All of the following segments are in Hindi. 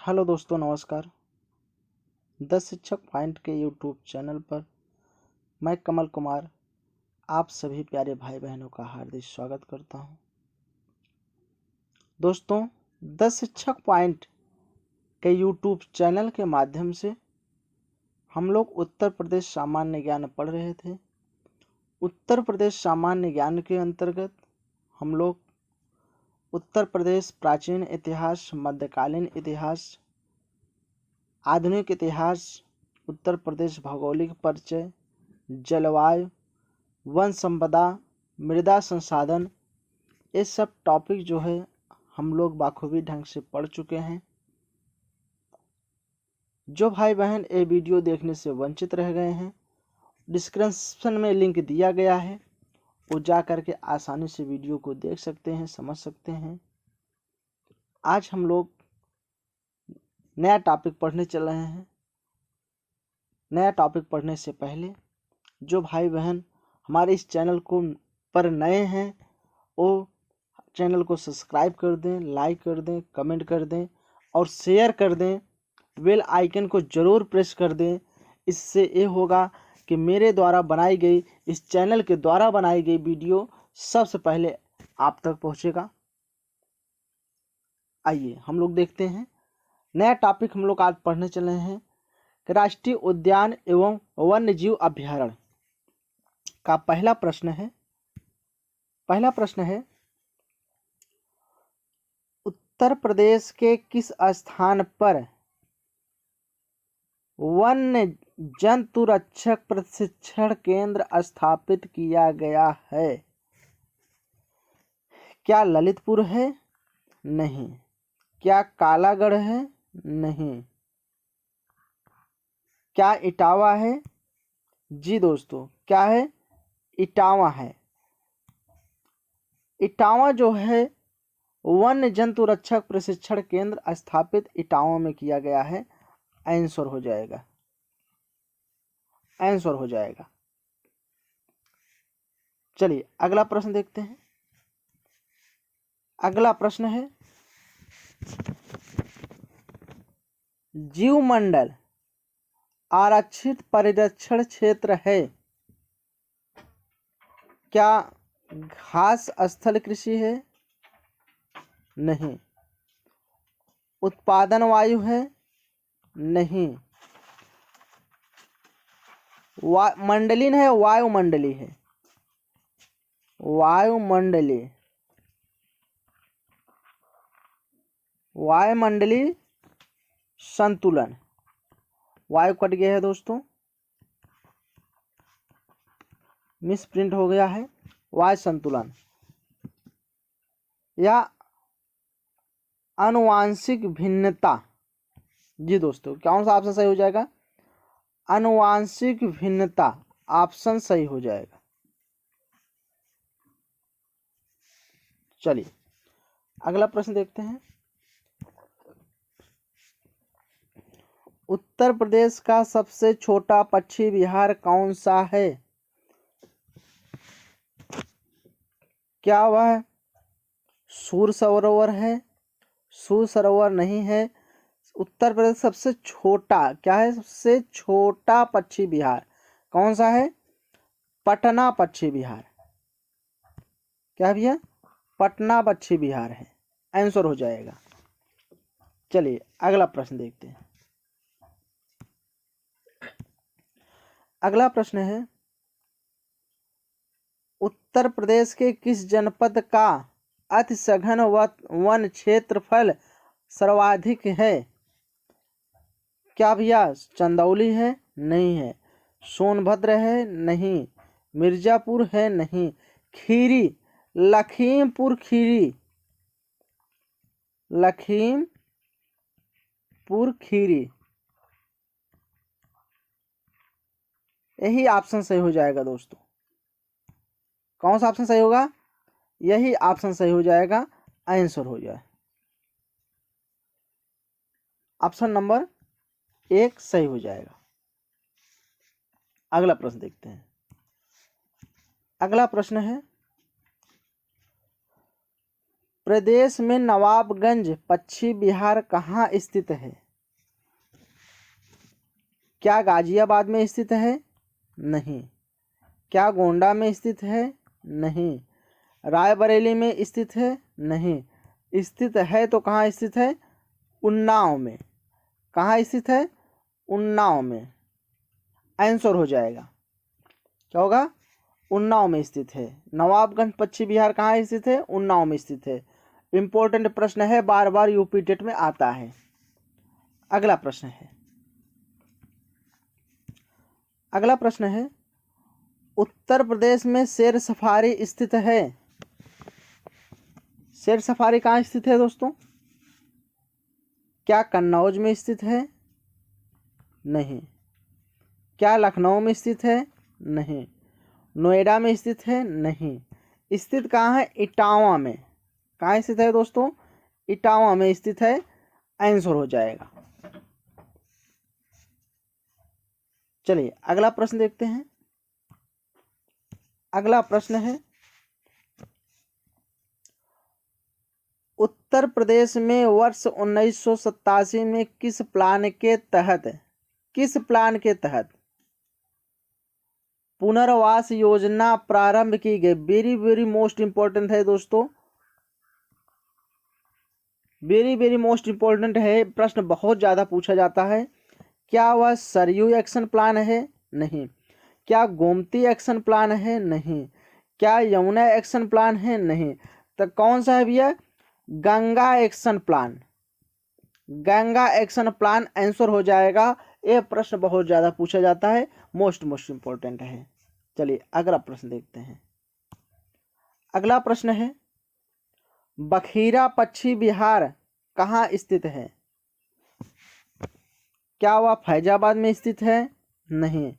हेलो दोस्तों, नमस्कार। 10 शिक्षक पॉइंट के यूट्यूब चैनल पर मैं कमल कुमार आप सभी प्यारे भाई बहनों का हार्दिक स्वागत करता हूं। दोस्तों, 10 शिक्षक पॉइंट के यूट्यूब चैनल के माध्यम से हम लोग उत्तर प्रदेश सामान्य ज्ञान पढ़ रहे थे। उत्तर प्रदेश सामान्य ज्ञान के अंतर्गत हम लोग उत्तर प्रदेश प्राचीन इतिहास, मध्यकालीन इतिहास, आधुनिक इतिहास, उत्तर प्रदेश भौगोलिक परिचय, जलवायु, वन संपदा, मृदा संसाधन, ये सब टॉपिक जो है हम लोग बाखूबी ढंग से पढ़ चुके हैं। जो भाई बहन ये वीडियो देखने से वंचित रह गए हैं, डिस्क्रिप्शन में लिंक दिया गया है, वो जा करके आसानी से वीडियो को देख सकते हैं, समझ सकते हैं। आज हम लोग नया टॉपिक पढ़ने चल रहे हैं। नया टॉपिक पढ़ने से पहले जो भाई बहन हमारे इस चैनल को पर नए हैं वो चैनल को सब्सक्राइब कर दें, लाइक कर दें, कमेंट कर दें और शेयर कर दें। बेल आइकन को ज़रूर प्रेस कर दें। इससे ये होगा कि मेरे द्वारा बनाई गई, इस चैनल के द्वारा बनाई गई वीडियो सबसे पहले आप तक पहुंचेगा। आइए हम लोग देखते हैं नया टॉपिक हम लोग आज पढ़ने चले हैं कि राष्ट्रीय उद्यान एवं वन्य जीव अभ्यारण्य का पहला प्रश्न है उत्तर प्रदेश के किस स्थान पर वन्य जंतु रक्षक प्रशिक्षण केंद्र स्थापित किया गया है? क्या ललितपुर है? नहीं। क्या कालागढ़ है? नहीं। क्या इटावा है? जी दोस्तों, क्या है? इटावा है। इटावा जो है वन्य जंतु रक्षक प्रशिक्षण केंद्र स्थापित इटावा में किया गया है। आंसर हो जाएगा। चलिए अगला प्रश्न देखते हैं। अगला प्रश्न है जीवमंडल आरक्षित परिरक्षण क्षेत्र है। क्या घास स्थल कृषि है? नहीं। उत्पादन वायु है? नहीं। मंडलीन है? वायुमंडली है? वायुमंडली संतुलन। वायु कट गया है दोस्तों, मिस प्रिंट हो गया है। वायु संतुलन या आनुवांशिक भिन्नता। जी दोस्तों, कौन सा ऑप्शन सही हो जाएगा? आनुवांशिक भिन्नता ऑप्शन सही हो जाएगा। चलिए अगला प्रश्न देखते हैं। उत्तर प्रदेश का सबसे छोटा पक्षी विहार कौन सा है? क्या वह सूर सरोवर है? सूर सरोवर नहीं है। उत्तर प्रदेश सबसे छोटा क्या है? सबसे छोटा पक्षी विहार कौन सा है? पटना पक्षी विहार। क्या भैया? पटना पक्षी विहार है। आंसर हो जाएगा। चलिए अगला प्रश्न देखते हैं। अगला प्रश्न है उत्तर प्रदेश के किस जनपद का अति सघन वन क्षेत्रफल सर्वाधिक है? क्या भैया चंदौली है? नहीं है। सोनभद्र है? नहीं। मिर्जापुर है? नहीं। खीरी, लखीमपुर खीरी, यही ऑप्शन सही हो जाएगा दोस्तों। कौन सा ऑप्शन सही होगा? यही ऑप्शन सही हो जाएगा। आंसर हो जाए ऑप्शन नंबर 1 सही हो जाएगा। अगला प्रश्न देखते हैं। अगला प्रश्न है प्रदेश में नवाबगंज पश्चिम बिहार कहाँ स्थित है? क्या गाजियाबाद में स्थित है? नहीं। क्या गोंडा में स्थित है? नहीं। रायबरेली में स्थित है? नहीं। स्थित है तो कहाँ स्थित है? उन्नाव में। कहाँ स्थित है? उन्नाव में। आंसर हो जाएगा, क्या होगा? उन्नाव में स्थित है। नवाबगंज पश्चिम बिहार कहाँ स्थित है? उन्नाव में स्थित है। इंपॉर्टेंट प्रश्न है, बार बार यूपी टेट में आता है। अगला प्रश्न है उत्तर प्रदेश में शेर सफारी स्थित है। शेर सफारी कहाँ स्थित है दोस्तों? क्या कन्नौज में स्थित है? नहीं। क्या लखनऊ में स्थित है? नहीं। नोएडा में स्थित है? नहीं। स्थित कहाँ है? इटावा में। कहाँ स्थित है दोस्तों? इटावा में स्थित है। आंसर हो जाएगा। चलिए अगला प्रश्न देखते हैं। अगला प्रश्न है उत्तर प्रदेश में वर्ष 1987 में किस प्लान के तहत पुनर्वास योजना प्रारंभ की गई? वेरी वेरी मोस्ट इंपॉर्टेंट है दोस्तों, वेरी वेरी मोस्ट इंपॉर्टेंट है। प्रश्न बहुत ज़्यादा पूछा जाता है। क्या वह सरयू एक्शन प्लान है? नहीं। क्या गोमती एक्शन प्लान है? नहीं। क्या यमुना एक्शन प्लान है? नहीं। तो कौन सा है भैया? Ganga action plan. Ganga action plan answer हो जाएगा। ये प्रश्न बहुत ज़्यादा पूछा जाता है, मोस्ट इंपॉर्टेंट है। चलिए अगला प्रश्न देखते हैं। अगला प्रश्न है बखीरा पश्चिम बिहार कहाँ स्थित है? क्या वह फैजाबाद में स्थित है? नहीं।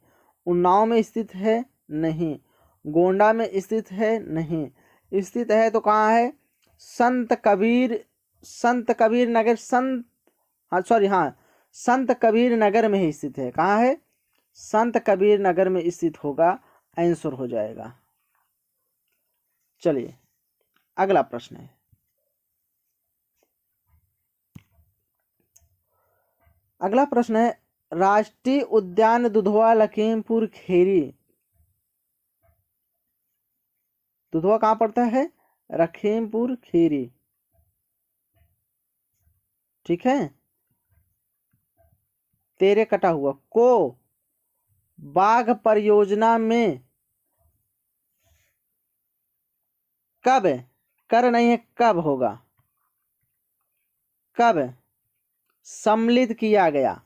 उन्नाव में स्थित है? नहीं। गोंडा में स्थित है? नहीं। स्थित है तो कहाँ है? संत कबीर नगर संत कबीर नगर में ही स्थित है। कहाँ है? संत कबीर नगर में स्थित होगा। आंसर हो जाएगा। चलिए अगला प्रश्न है। अगला प्रश्न है राष्ट्रीय उद्यान दुधवा लखीमपुर खीरी। दुधवा कहाँ पड़ता है? लखीमपुर खीरी। ठीक है। तेरे कटा हुआ को बाघ परियोजना में कब, कर नहीं है, कब होगा, कब सम्मिलित किया गया?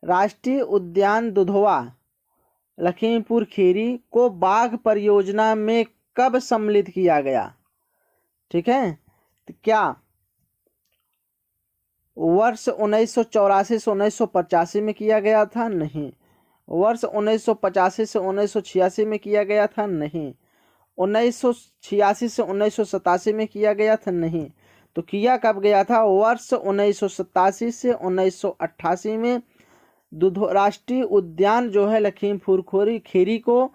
राष्ट्रीय उद्यान दुधवा लखीमपुर खीरी को बाघ परियोजना में कब सम्मिलित किया गया? ठीक है। तो क्या वर्ष 1984 से 1985 में किया गया था? नहीं। वर्ष 1985 से 1986 में किया गया था? नहीं। 1986 से 1987 में किया गया था? नहीं। तो किया कब गया था? वर्ष 1987 से 1988 में राष्ट्रीय उद्यान जो है लखीमपुर खीरी को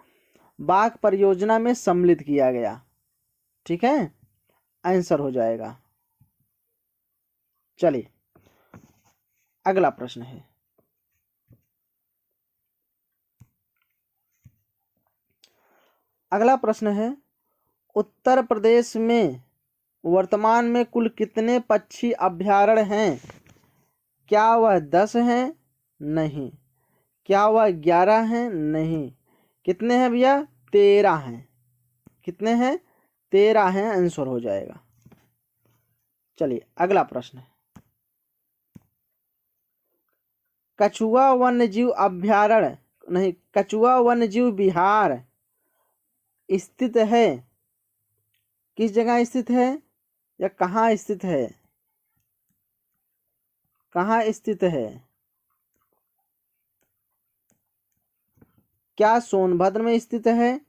बाघ परियोजना में सम्मिलित किया गया। ठीक है, आंसर हो जाएगा। चलिए अगला प्रश्न है। अगला प्रश्न है उत्तर प्रदेश में वर्तमान में कुल कितने पक्षी अभयारण्य हैं? क्या वह 10 हैं? नहीं। क्या वह 11 हैं? नहीं। कितने हैं भैया? 13 हैं। कितने हैं? 13 हैं। आंसर हो जाएगा। चलिए अगला प्रश्न है कछुआ वन्यजीव अभयारण्य नहीं, कछुआ वन्यजीव विहार स्थित है, किस जगह स्थित है या कहाँ स्थित है? कहाँ स्थित है? क्या सोनभद्र में स्थित है?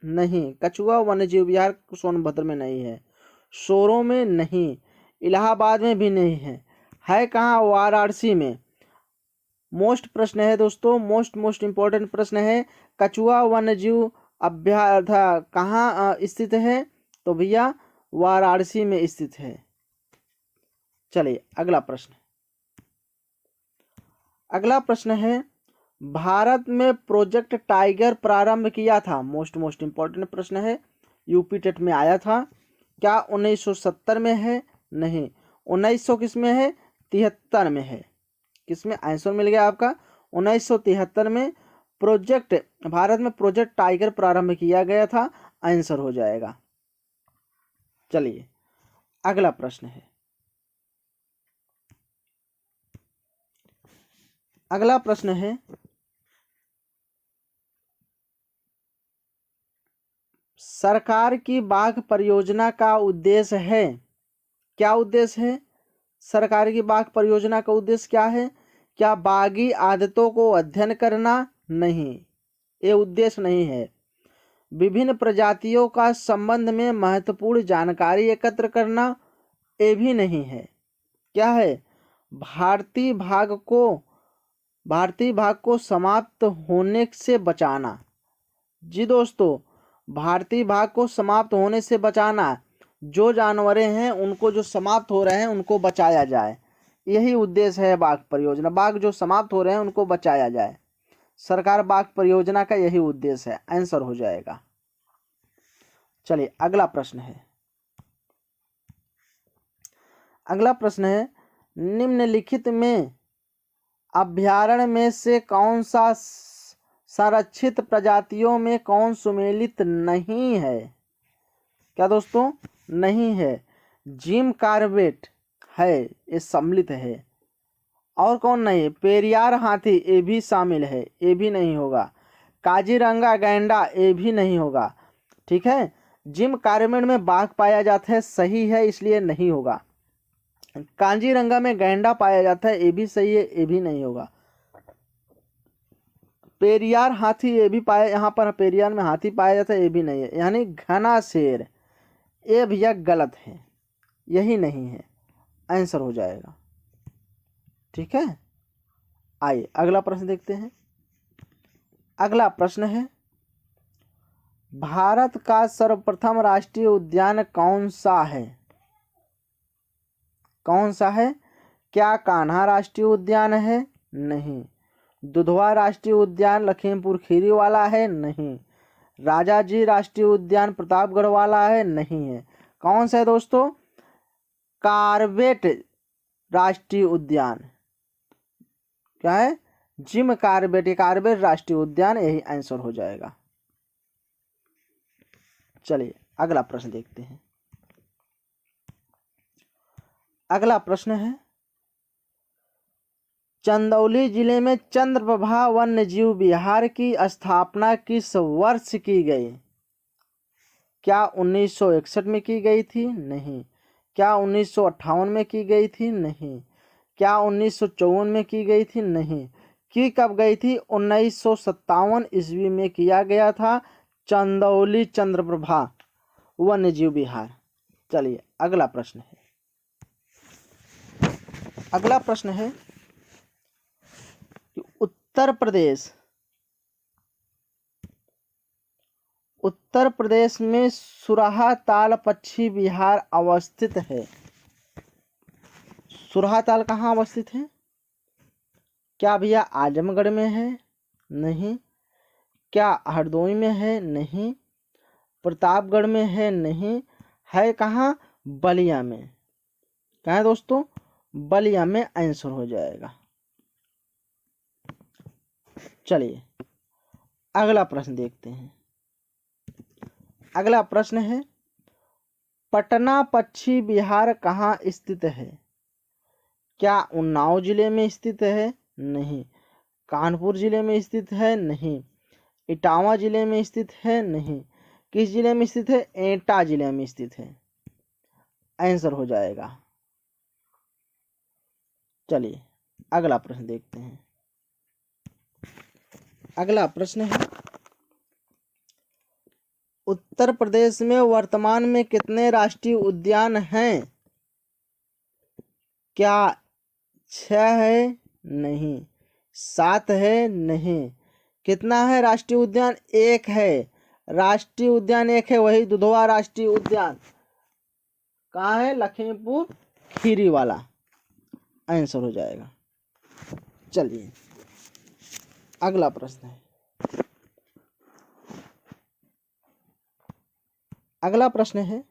नहीं, कछुआ वन्यजीव विहार सोनभद्र में नहीं है। सोरों में नहीं, इलाहाबाद में भी नहीं है कहाँ? वाराणसी में। मोस्ट प्रश्न है दोस्तों, मोस्ट इंपॉर्टेंट प्रश्न है। कछुआ वन्यजीव अभयारण्य कहाँ स्थित है? तो भैया वाराणसी में स्थित है। चलिए अगला प्रश्न। अगला प्रश्न है, भारत में प्रोजेक्ट टाइगर प्रारंभ किया था। मोस्ट इंपॉर्टेंट प्रश्न है, यूपी टेट में आया था। क्या 1970 में है? नहीं। 1900 किस में है? 73 में है। किस में? आंसर मिल गया आपका 1973 में भारत में प्रोजेक्ट टाइगर प्रारंभ किया गया था। आंसर हो जाएगा। चलिए अगला प्रश्न है। अगला प्रश्न है, सरकार की बाघ परियोजना का उद्देश्य है। क्या उद्देश्य है? सरकार की बाघ परियोजना का उद्देश्य क्या है? क्या बाघी आदतों को अध्ययन करना? नहीं, ये उद्देश्य नहीं है। विभिन्न प्रजातियों का संबंध में महत्वपूर्ण जानकारी एकत्र करना? ये भी नहीं है। क्या है? भारतीय बाघ को समाप्त होने से बचाना। जी दोस्तों, भारतीय बाघ को समाप्त होने से बचाना। जो जानवरें हैं उनको, जो समाप्त हो रहे हैं उनको बचाया जाए, यही उद्देश्य है बाघ परियोजना। बाघ जो समाप्त हो रहे हैं उनको बचाया जाए। सरकार बाघ परियोजना का यही उद्देश्य है। आंसर हो जाएगा। चलिए अगला प्रश्न है। अगला प्रश्न है, निम्नलिखित में अभ्यारण्य में से कौन सा संरक्षित प्रजातियों में कौन सुमेलित नहीं है? क्या दोस्तों? नहीं है। जिम कॉर्बेट है, ये सम्मिलित है। और कौन नहीं है? पेरियार हाथी, ये भी शामिल है, ये भी नहीं होगा। काजीरंगा गैंडा, ये भी नहीं होगा। ठीक है, जिम कॉर्बेट में बाघ पाया जाता है, सही है, इसलिए नहीं होगा। काजीरंगा में गैंडा पाया जाता है, ये भी सही है, ये भी नहीं होगा। पेरियार हाथी, ये भी पाया, यहाँ पर पेरियार में हाथी पाया जाता है, ये भी नहीं है। यानी घना शेर, ये भैया गलत है, यही नहीं है। आंसर हो जाएगा। ठीक है, आइए अगला प्रश्न देखते हैं। अगला प्रश्न है, भारत का सर्वप्रथम राष्ट्रीय उद्यान कौन सा है? कौन सा है? क्या कान्हा राष्ट्रीय उद्यान है? नहीं। दुधवा राष्ट्रीय उद्यान लखीमपुर खीरी वाला है? नहीं। राजाजी राष्ट्रीय उद्यान प्रतापगढ़ वाला है? नहीं है। कौन सा है दोस्तों? कॉर्बेट राष्ट्रीय उद्यान। क्या है? जिम कॉर्बेट राष्ट्रीय उद्यान, यही आंसर हो जाएगा। चलिए अगला प्रश्न देखते हैं। अगला प्रश्न है, चंदौली जिले में चंद्रप्रभा वन्यजीव विहार की स्थापना किस वर्ष की गई? क्या 1961 में की गई थी? नहीं। क्या 1958 में की गई थी? नहीं। क्या 1954 में की गई थी? नहीं। की कब गई थी? 1957 ईस्वी में किया गया था चंदौली चंद्रप्रभा वन्यजीव विहार। चलिए अगला प्रश्न है। अगला प्रश्न है, उत्तर प्रदेश में सुराहा ताल पक्षी विहार अवस्थित है। सुराहा ताल कहाँ अवस्थित है? क्या भैया आजमगढ़ में है? नहीं। क्या हरदोई में है? नहीं। प्रतापगढ़ में है? नहीं। है कहाँ? बलिया में। कहाँ है दोस्तों? बलिया में आंसर हो जाएगा। चलिए अगला प्रश्न देखते हैं। अगला प्रश्न है, पटना पक्षी विहार कहाँ स्थित है? क्या उन्नाव जिले में स्थित है? नहीं। कानपुर जिले में स्थित है? नहीं। इटावा जिले में स्थित है? नहीं। किस जिले में स्थित है? एटा जिले में स्थित है। आंसर हो जाएगा। चलिए अगला प्रश्न देखते हैं। अगला प्रश्न है, उत्तर प्रदेश में वर्तमान में कितने राष्ट्रीय उद्यान हैं? क्या 6 है? नहीं। 7 है? नहीं। कितना है राष्ट्रीय उद्यान? 1 है। राष्ट्रीय उद्यान 1 है, वही दुधवा राष्ट्रीय उद्यान। कहाँ है? लखीमपुर खीरी वाला आंसर हो जाएगा। चलिए अगला प्रश्न है। अगला प्रश्न है,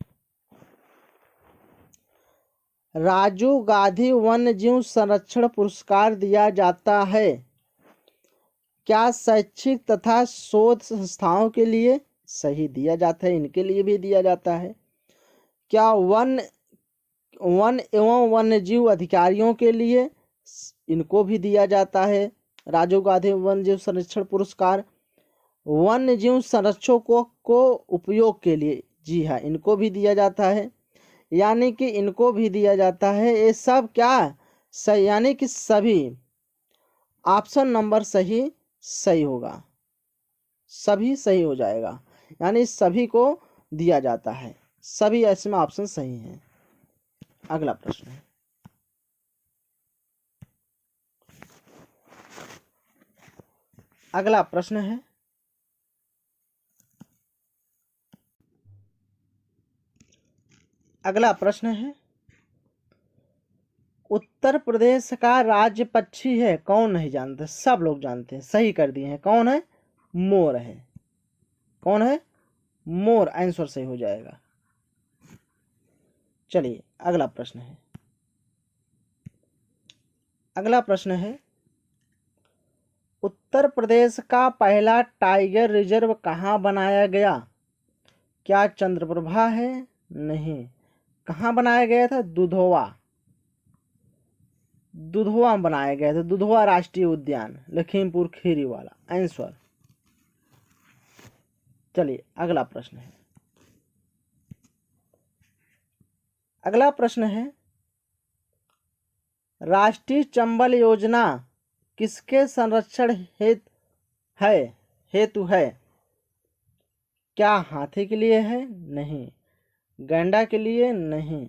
राजीव गांधी वन्य जीव संरक्षण पुरस्कार दिया जाता है क्या शैक्षिक तथा शोध संस्थाओं के लिए? सही, दिया जाता है, इनके लिए भी दिया जाता है। क्या वन एवं वन्यजीव अधिकारियों के लिए? इनको भी दिया जाता है राजीव गांधी वन्यजीव संरक्षण पुरस्कार। वन्यजीव संरक्षकों को उपयोग के लिए, जी हाँ, इनको भी दिया जाता है, यानी कि इनको भी दिया जाता है। ये सब क्या सही, यानी कि सभी, ऑप्शन नंबर सही होगा, सभी सही हो जाएगा, यानी सभी को दिया जाता है, सभी ऐसे में ऑप्शन सही है। अगला प्रश्न है, अगला प्रश्न है, अगला प्रश्न है, उत्तर प्रदेश का राज्य पक्षी है, कौन नहीं जानते? सब लोग जानते हैं, सही कर दिए हैं। कौन है? मोर है। कौन है? मोर आंसर सही हो जाएगा। चलिए अगला प्रश्न है, अगला प्रश्न है, उत्तर प्रदेश का पहला टाइगर रिजर्व कहाँ बनाया गया? क्या चंद्रप्रभा है? नहीं। कहाँ बनाया गया था? दुधवा में बनाया गया था, दुधवा राष्ट्रीय उद्यान, लखीमपुर खीरी वाला आंसर। चलिए अगला प्रश्न है, अगला प्रश्न है, राष्ट्रीय चंबल योजना किसके संरक्षण हेतु है? क्या हाथी के लिए है? नहीं। गैंडा के लिए? नहीं।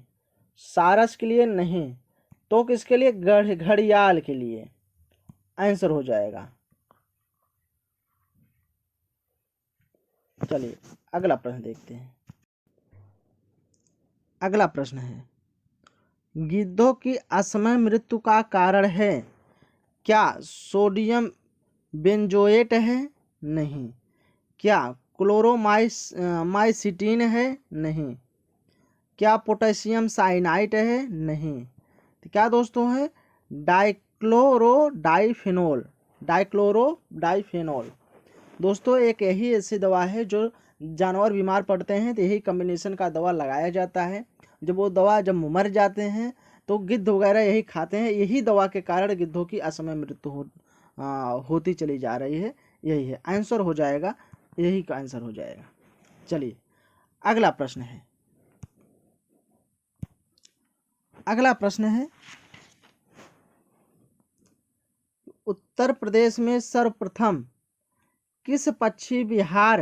सारस के लिए? नहीं। तो किसके लिए? घड़ियाल के लिए आंसर हो जाएगा। चलिए अगला प्रश्न देखते हैं। अगला प्रश्न है, गिद्धों की असमय मृत्यु का कारण है? क्या सोडियम बेंजोएट है? नहीं। क्या क्लोरोमाइसिटीन है? नहीं। क्या पोटेशियम साइनाइड है? नहीं। तो क्या दोस्तों है? डाइक्लोरोडाइफेनॉल। दोस्तों एक यही ऐसी दवा है जो जानवर बीमार पड़ते हैं तो यही कॉम्बिनेशन का दवा लगाया जाता है। जब वो दवा जब मर जाते हैं तो गिद्ध वगैरह यही खाते हैं, यही दवा के कारण गिद्धों की असमय मृत्यु होती चली जा रही है। यही है आंसर हो जाएगा, यही का आंसर हो जाएगा। चलिए अगला प्रश्न है, अगला प्रश्न है, उत्तर प्रदेश में सर्वप्रथम किस पक्षी विहार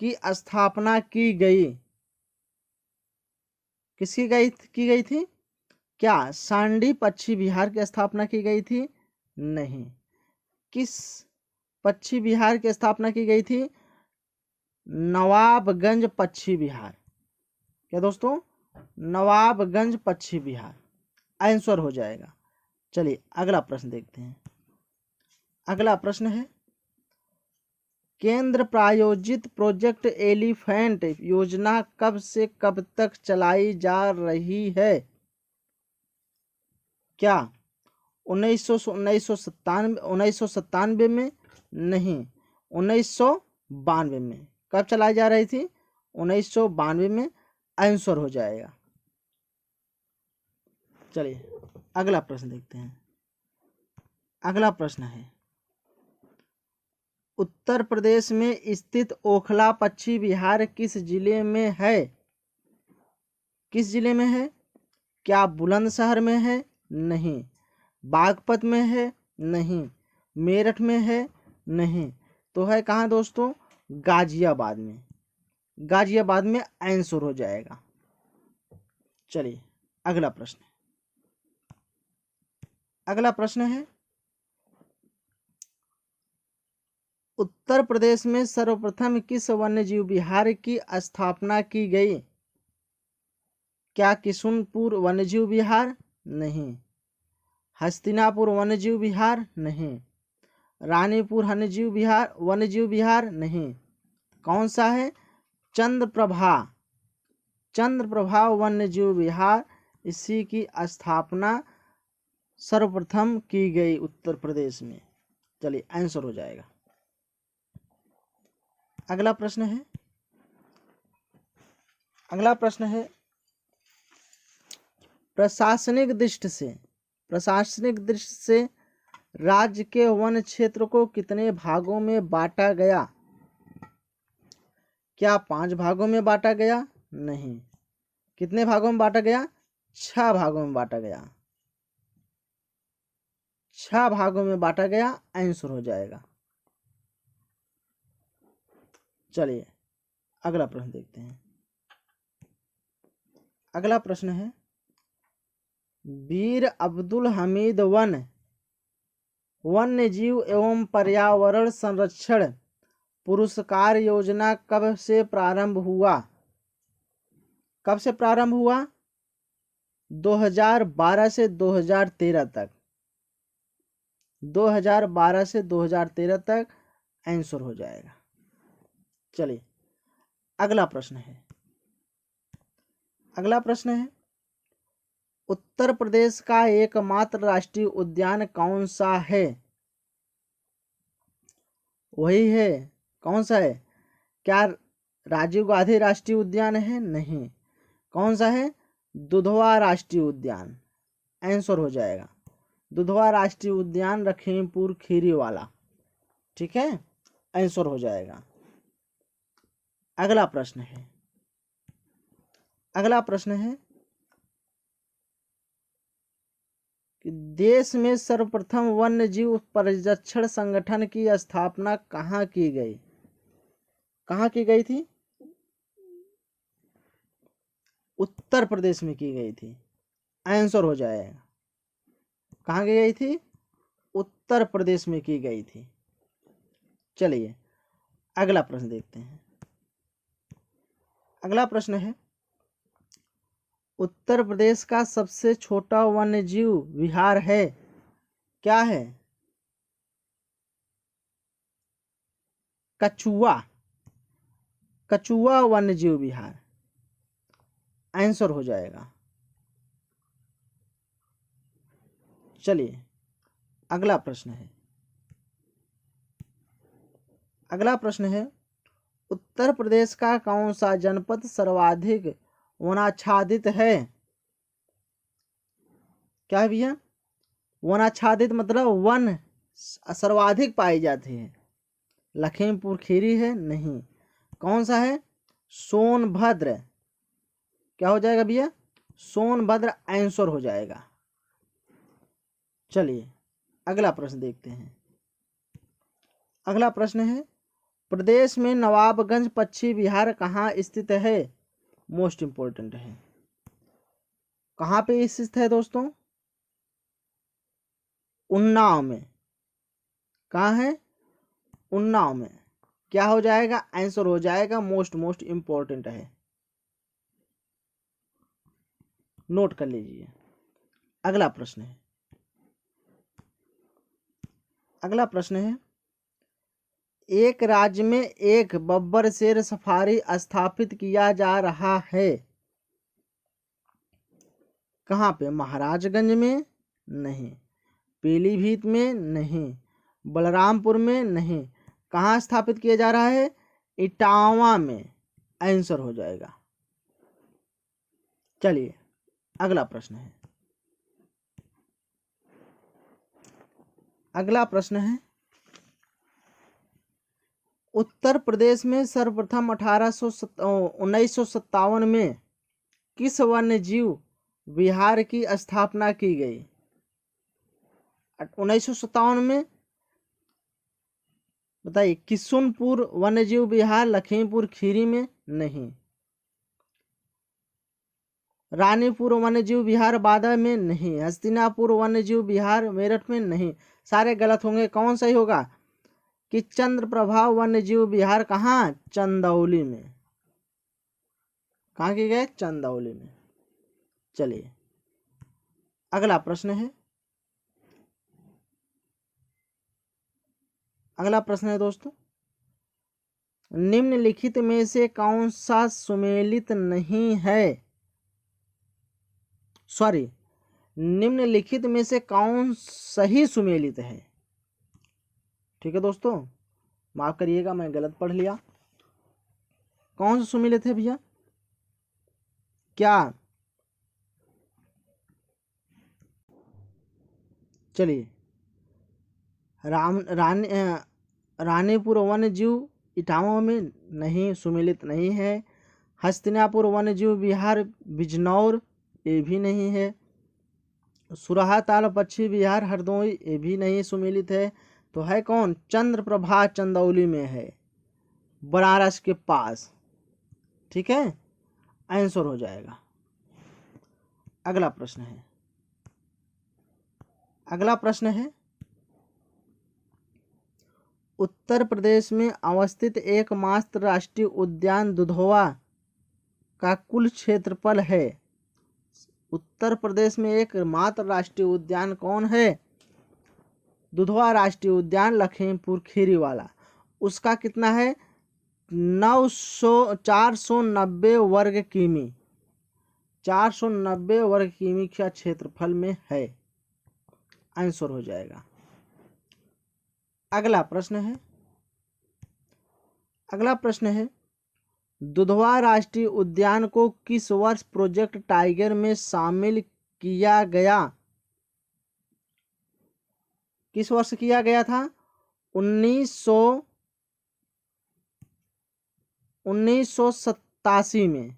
की स्थापना की गई? किसकी की गई थी? क्या सांडी पक्षी विहार की स्थापना की गई थी? नहीं। किस पक्षी विहार की स्थापना की गई थी? नवाबगंज पक्षी विहार। क्या दोस्तों? नवाबगंज पक्षी विहार आंसर हो जाएगा। चलिए अगला प्रश्न देखते हैं। अगला प्रश्न है, केंद्र प्रायोजित प्रोजेक्ट एलिफेंट योजना कब से कब तक चलाई जा रही है? क्या 1997 में? नहीं, 1992 में। कब चलाई जा रही थी? 1992 में आंसर हो जाएगा। चलिए अगला प्रश्न देखते हैं। अगला प्रश्न है, उत्तर प्रदेश में स्थित ओखला पक्षी विहार किस जिले में है? किस जिले में है? क्या बुलंदशहर में है? नहीं। बागपत में है? नहीं। मेरठ में है? नहीं। तो है कहाँ दोस्तों? गाजियाबाद में। गाजियाबाद में आंसर हो जाएगा। चलिए अगला प्रश्न, अगला प्रश्न है, उत्तर प्रदेश में सर्वप्रथम किस वन्यजीव विहार की स्थापना की गई? क्या किशुनपुर वन्यजीव विहार? नहीं। हस्तिनापुर वन्यजीव विहार? नहीं। रानीपुर वन्यजीव विहार? नहीं। कौन सा है? चंद्रप्रभा वन्यजीव विहार, इसी की स्थापना सर्वप्रथम की गई उत्तर प्रदेश में। चलिए आंसर हो जाएगा। अगला प्रश्न है प्रशासनिक दृष्टि से राज्य के वन क्षेत्र को कितने भागों में बांटा गया? क्या 5 भागों में बांटा गया? नहीं। कितने भागों में बांटा गया? 6 भागों में बांटा गया। 6 भागों में बांटा गया, आंसर हो जाएगा। चलिए अगला प्रश्न देखते हैं। अगला प्रश्न है वीर अब्दुल हमीद वन्य जीव एवं पर्यावरण संरक्षण पुरस्कार योजना कब से प्रारंभ हुआ? 2012 से 2013 तक। 2012 से 2013 तक, आंसर हो जाएगा। चलिए अगला प्रश्न है उत्तर प्रदेश का एकमात्र राष्ट्रीय उद्यान कौन सा है? वही है, कौन सा है? क्या राजीव गांधी राष्ट्रीय उद्यान है? नहीं। कौन सा है? दुधवा राष्ट्रीय उद्यान, आंसर हो जाएगा। दुधवा राष्ट्रीय उद्यान लखीमपुर खीरी वाला, ठीक है, आंसर हो जाएगा। अगला प्रश्न है कि देश में सर्वप्रथम वन्य जीव परिरक्षण संगठन की स्थापना कहाँ की गई? कहाँ की गई थी? उत्तर प्रदेश में की गई थी, आंसर हो जाएगा। कहाँ की गई थी? उत्तर प्रदेश में की गई थी। चलिए अगला प्रश्न देखते हैं। अगला प्रश्न है उत्तर प्रदेश का सबसे छोटा वन्यजीव विहार है? क्या है? कछुआ वन्यजीव विहार, आंसर हो जाएगा। चलिए अगला प्रश्न है उत्तर प्रदेश का कौन सा जनपद सर्वाधिक वनाच्छादित है? क्या है भैया? वनाच्छादित मतलब वन सर्वाधिक पाई जाती है। लखीमपुर खीरी है? नहीं। कौन सा है? सोनभद्र। क्या हो जाएगा भैया? सोनभद्र, आंसर हो जाएगा। चलिए अगला प्रश्न देखते हैं। अगला प्रश्न है प्रदेश में नवाबगंज पक्षी विहार कहाँ स्थित है? मोस्ट इंपोर्टेंट है। कहाँ पे स्थित है दोस्तों? उन्नाव में। कहाँ है? उन्नाव में। क्या हो जाएगा? आंसर हो जाएगा। मोस्ट इंपोर्टेंट है, नोट कर लीजिए। अगला प्रश्न है एक राज्य में एक बब्बर शेर सफारी स्थापित किया जा रहा है। कहाँ पे? महाराजगंज में? नहीं। पीलीभीत में? नहीं। बलरामपुर में? नहीं। कहाँ स्थापित किया जा रहा है? इटावा में, आंसर हो जाएगा। चलिए अगला प्रश्न है उत्तर प्रदेश में सर्वप्रथम 1957 में किस वन्य जीव विहार की स्थापना की गई? 1957 में बताइए। किशुनपुर वन्यजीव विहार लखीमपुर खीरी में? नहीं। रानीपुर वन्यजीव विहार बादा में? नहीं। हस्तिनापुर वन्यजीव विहार मेरठ में? नहीं। सारे गलत होंगे। कौन सही होगा? कि चंद्रप्रभा वन्यजीव विहार कहाँ? चंदौली में। कहाँ की गए? चंदौली में। चलिए अगला प्रश्न है, अगला प्रश्न है दोस्तों, निम्नलिखित में से कौन सा सुमेलित नहीं है, सॉरी निम्नलिखित में से कौन सही सुमेलित है। ठीक है दोस्तों, माफ करिएगा मैं गलत पढ़ लिया। कौन सा सुमेलित है भैया, क्या, चलिए रानीपुर वन्य जीव इटावा में नहीं, सुमेलित नहीं है। हस्तिनापुर वन्य जीव विहार बिजनौर, ये भी नहीं है। सुरहा ताल पक्षी विहार हरदोई, ये भी नहीं सुमेलित है। तो है कौन, चंद्रप्रभा चंदौली में है, बनारस के पास। ठीक है, आंसर हो जाएगा। अगला प्रश्न है, अगला प्रश्न है, उत्तर प्रदेश में अवस्थित एकमात्र राष्ट्रीय उद्यान दुधवा का कुल क्षेत्रफल है। उत्तर प्रदेश में एकमात्र राष्ट्रीय उद्यान कौन है, दुधवा राष्ट्रीय उद्यान लखीमपुर खीरी वाला। उसका कितना है, 490 वर्ग किमी, 490 वर्ग किमी का क्षेत्रफल में है। आंसर हो जाएगा। अगला प्रश्न है, अगला प्रश्न है, दुधवा राष्ट्रीय उद्यान को किस वर्ष प्रोजेक्ट टाइगर में शामिल किया गया, किस वर्ष किया गया था, 1987 में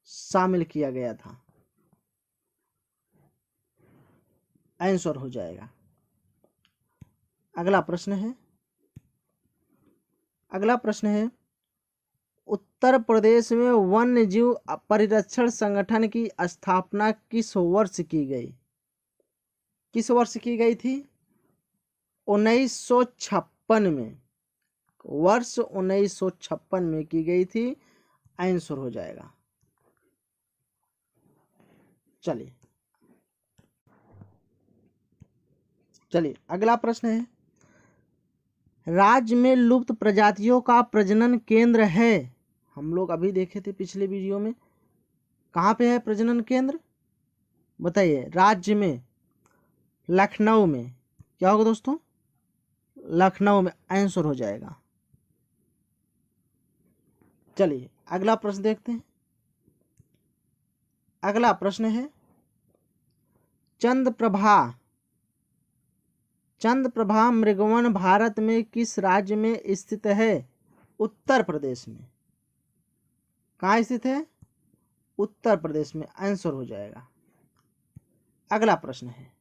शामिल किया गया था। आंसर हो जाएगा। अगला प्रश्न है, अगला प्रश्न है, उत्तर प्रदेश में वन्य जीव परिरक्षण संगठन की स्थापना किस वर्ष की गई, किस वर्ष की गई थी, 1956 में, वर्ष 1956 में की गई थी। आंसर हो जाएगा। चलिए चलिए अगला प्रश्न है, राज्य में लुप्त प्रजातियों का प्रजनन केंद्र है। हम लोग अभी देखे थे पिछले वीडियो में, कहाँ पे है प्रजनन केंद्र, बताइए। राज्य में, लखनऊ में। क्या होगा दोस्तों, लखनऊ में। आंसर हो जाएगा। चलिए अगला प्रश्न देखते हैं। अगला प्रश्न है, चंद्रप्रभा, चंद्रप्रभा मृगवन भारत में किस राज्य में स्थित है, उत्तर प्रदेश में। कहाँ स्थित है, उत्तर प्रदेश में। आंसर हो जाएगा। अगला प्रश्न है,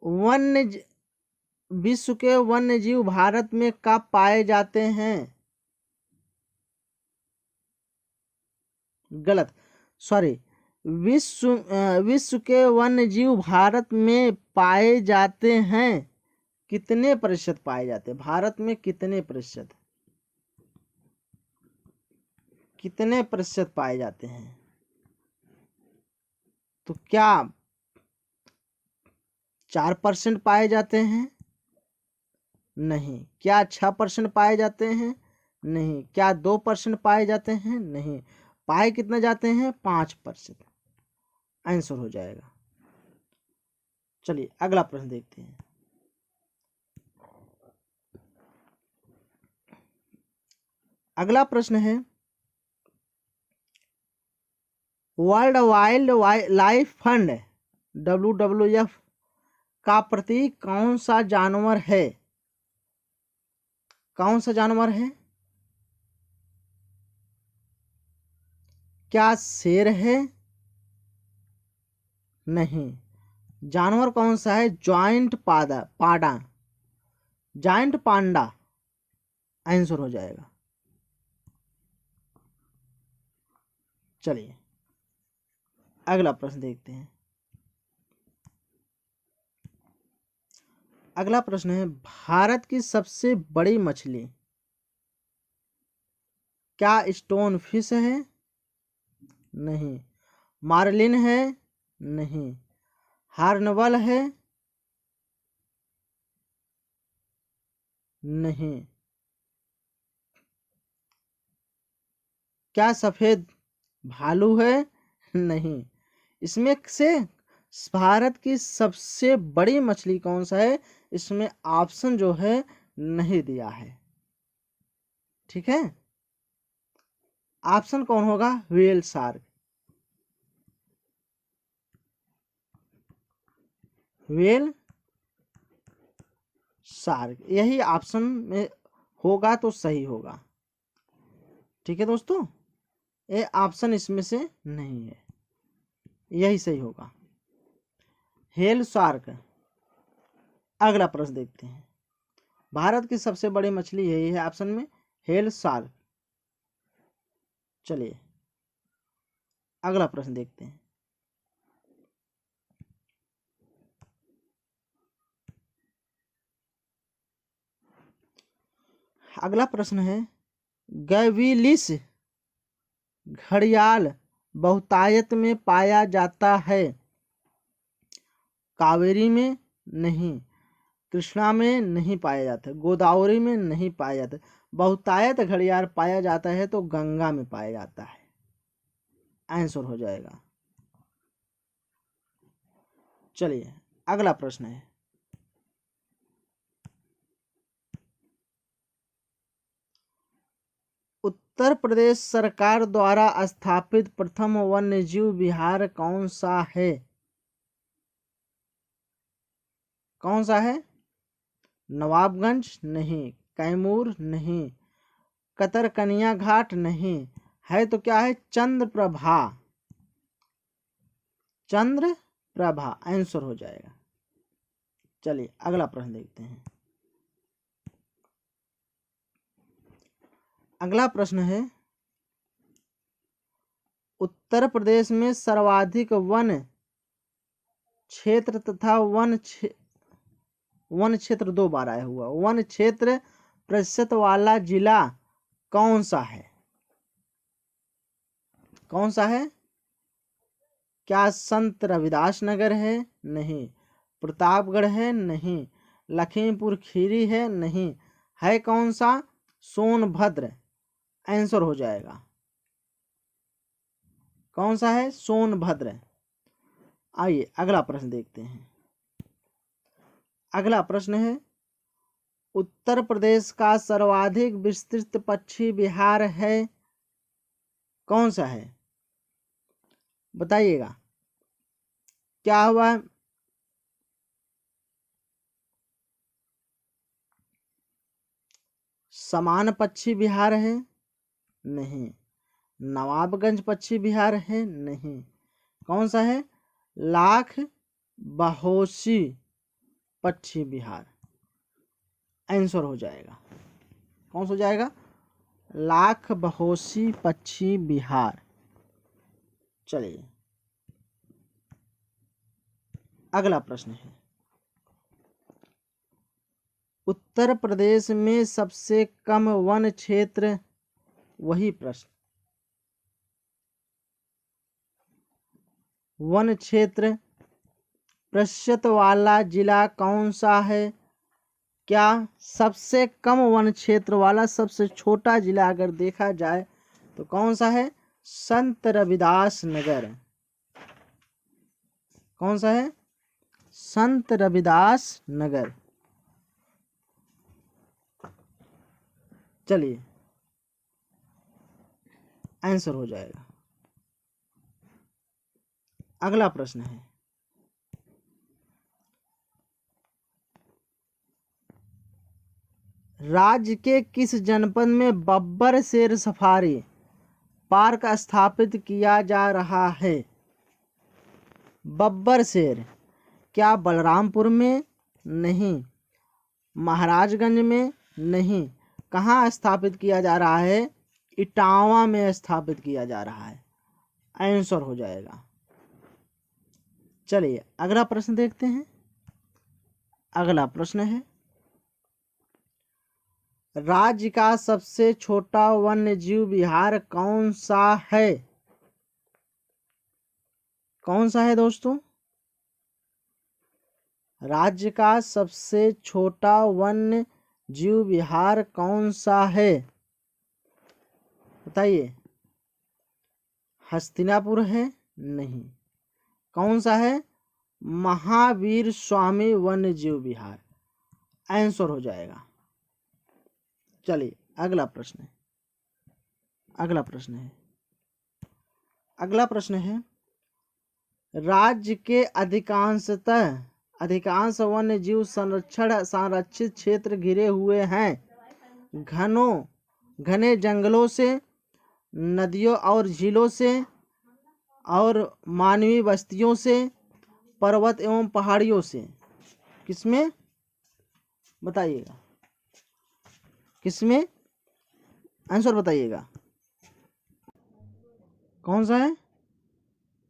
वन्य विश्व के वन्य जीव भारत में कब पाए जाते हैं, गलत, सॉरी, विश्व के वन्य जीव भारत में पाए जाते हैं, कितने प्रतिशत पाए जाते हैं, भारत में कितने प्रतिशत, कितने प्रतिशत पाए जाते हैं। तो क्या 4% पाए जाते हैं, नहीं। क्या 6% पाए जाते हैं, नहीं। क्या 2% पाए जाते हैं, नहीं। पाए कितना जाते हैं, 5%। आंसर हो जाएगा। चलिए अगला प्रश्न देखते हैं। अगला प्रश्न है, world wild life fund WWF का प्रतीक कौन सा जानवर है, कौन सा जानवर है, क्या शेर है, नहीं। जानवर कौन सा है, जॉइंट पाडा, जॉइंट पांडा। आंसर हो जाएगा। चलिए अगला प्रश्न देखते हैं। अगला प्रश्न है, भारत की सबसे बड़ी मछली, क्या स्टोन फिश है? नहीं। मार्लिन है? नहीं। हार्नवल है? नहीं। क्या सफेद भालू है? नहीं। इसमें से भारत की सबसे बड़ी मछली कौन सा है? इसमें ऑप्शन जो है नहीं दिया है। ठीक है, ऑप्शन कौन होगा? Whale shark. व्हेल शार्क, यही ऑप्शन में होगा तो सही होगा। ठीक है दोस्तों, ये ऑप्शन इसमें से नहीं है, यही सही होगा, व्हेल शार्क। अगला प्रश्न देखते हैं। भारत की सबसे बड़ी मछली यही है ऑप्शन में, व्हेल शार्क। चलिए अगला प्रश्न देखते हैं। अगला प्रश्न है, गैविलिस घड़ियाल बहुतायत में पाया जाता है? कावेरी में नहीं, कृष्णा में नहीं पाया जाता, गोदावरी में नहीं पाया जाता। बहुतायत घड़ियाल पाया जाता है तो गंगा में पाया जाता है, आंसर हो जाएगा। चलिए अगला प्रश्न है, उत्तर प्रदेश सरकार द्वारा स्थापित प्रथम वन्यजीव विहार कौन सा है? कौन सा है? नवाबगंज नहीं, कैमूर नहीं, कतरकनिया घाट नहीं, है तो क्या है? चंद्रप्रभा। चंद्रप्रभा आंसर हो जाएगा। चलिए अगला प्रश्न देखते हैं। अगला प्रश्न है, उत्तर प्रदेश में सर्वाधिक वन क्षेत्र तथा वन क्षेत्र, दो बार आया हुआ, वन क्षेत्र प्रतिशत वाला जिला कौन सा है? कौन सा है? क्या संत रविदास नगर है? नहीं। प्रतापगढ़ है? नहीं। लखीमपुर खीरी है? नहीं। है कौन सा? सोनभद्र आंसर हो जाएगा। कौन सा है? सोनभद्र। आइए अगला प्रश्न देखते हैं। अगला प्रश्न है, उत्तर प्रदेश का सर्वाधिक विस्तृत पक्षी विहार है? कौन सा है? बताइएगा क्या हुआ? समान पक्षी विहार है? नहीं। नवाबगंज पक्षी विहार है? नहीं। कौन सा है? लाख बहोशी पक्षी विहार आंसर हो जाएगा। कौन सा हो जाएगा? लाख बहोशी पक्षी विहार। चलिए अगला प्रश्न है, उत्तर प्रदेश में सबसे कम वन क्षेत्र, वही प्रश्न, वन क्षेत्र प्रतिशत वाला जिला कौन सा है? क्या सबसे कम वन क्षेत्र वाला सबसे छोटा जिला अगर देखा जाए तो कौन सा है? संत रविदास नगर। कौन सा है? संत रविदास नगर। चलिए आंसर हो जाएगा। अगला प्रश्न है, राज्य के किस जनपद में बब्बर शेर सफारी पार्क स्थापित किया जा रहा है? बब्बर शेर, क्या बलरामपुर में? नहीं। महाराजगंज में? नहीं। कहाँ स्थापित किया जा रहा है? इटावा में स्थापित किया जा रहा है, आंसर हो जाएगा। चलिए अगला प्रश्न देखते हैं। अगला प्रश्न है, राज्य का सबसे छोटा वन्य जीव विहार कौन सा है? कौन सा है दोस्तों? राज्य का सबसे छोटा वन्य जीव विहार कौन सा है? बताइए। हस्तिनापुर है? नहीं। कौन सा है? महावीर स्वामी वन्य जीव विहार आंसर हो जाएगा। चलिए अगला प्रश्न है। अगला प्रश्न है राज्य के अधिकांश वन्य जीव संरक्षित क्षेत्र घिरे हुए हैं। घने जंगलों से, नदियों और झीलों से और मानवीय बस्तियों से, पर्वत एवं पहाड़ियों से। किसमें? बताइएगा किसमें? आंसर बताइएगा। कौन सा है?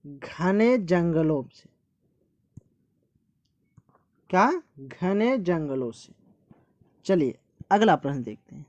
घने जंगलों से। क्या? घने जंगलों से। चलिए अगला प्रश्न देखते हैं।